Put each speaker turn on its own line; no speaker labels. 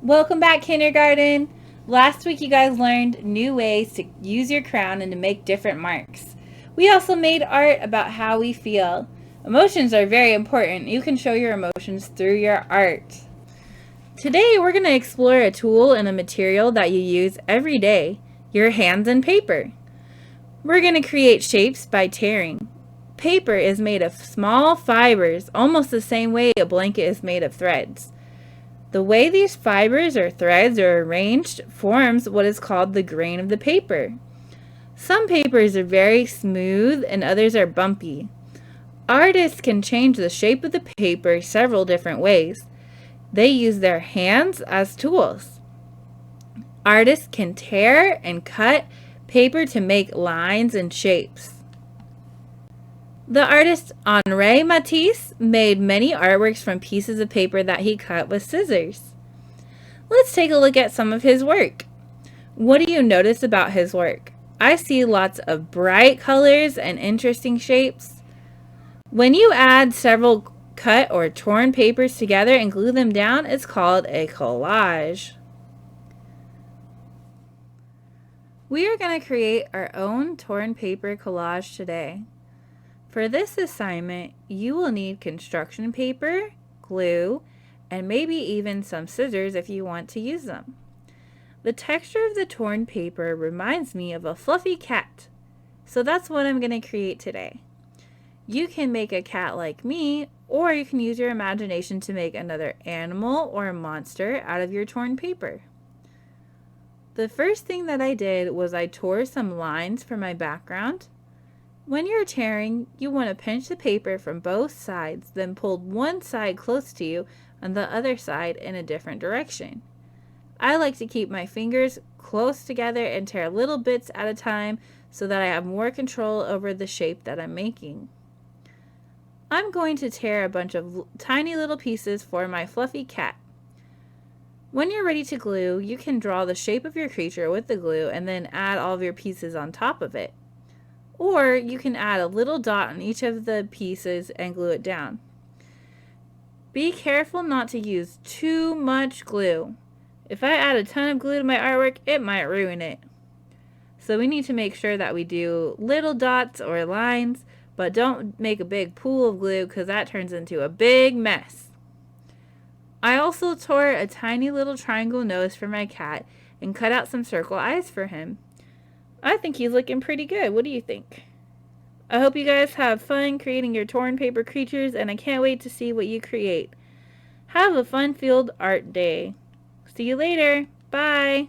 Welcome back, kindergarten. Last week you guys learned new ways to use your crown and to make different marks. We also made art about how we feel. Emotions are very important. You can show your emotions through your art. Today we're going to explore a tool and a material that you use every day, your hands and paper. We're going to create shapes by tearing. Paper is made of small fibers, almost the same way a blanket is made of threads. The way these fibers or threads are arranged forms what is called the grain of the paper. Some papers are very smooth and others are bumpy. Artists can change the shape of the paper several different ways. They use their hands as tools. Artists can tear and cut paper to make lines and shapes. The artist Henri Matisse made many artworks from pieces of paper that he cut with scissors. Let's take a look at some of his work. What do you notice about his work? I see lots of bright colors and interesting shapes. When you add several cut or torn papers together and glue them down, it's called a collage. We are going to create our own torn paper collage today. For this assignment, you will need construction paper, glue, and maybe even some scissors if you want to use them. The texture of the torn paper reminds me of a fluffy cat, so that's what I'm going to create today. You can make a cat like me, or you can use your imagination to make another animal or a monster out of your torn paper. The first thing that I did was I tore some lines for my background. When you're tearing, you want to pinch the paper from both sides, then pull one side close to you and the other side in a different direction. I like to keep my fingers close together and tear little bits at a time so that I have more control over the shape that I'm making. I'm going to tear a bunch of tiny little pieces for my fluffy cat. When you're ready to glue, you can draw the shape of your creature with the glue and then add all of your pieces on top of it. Or you can add a little dot on each of the pieces and glue it down. Be careful not to use too much glue. If I add a ton of glue to my artwork, it might ruin it. So we need to make sure that we do little dots or lines, but don't make a big pool of glue because that turns into a big mess. I also tore a tiny little triangle nose for my cat and cut out some circle eyes for him. I think he's looking pretty good. What do you think? I hope you guys have fun creating your torn paper creatures, and I can't wait to see what you create. Have a fun-filled art day. See you later. Bye.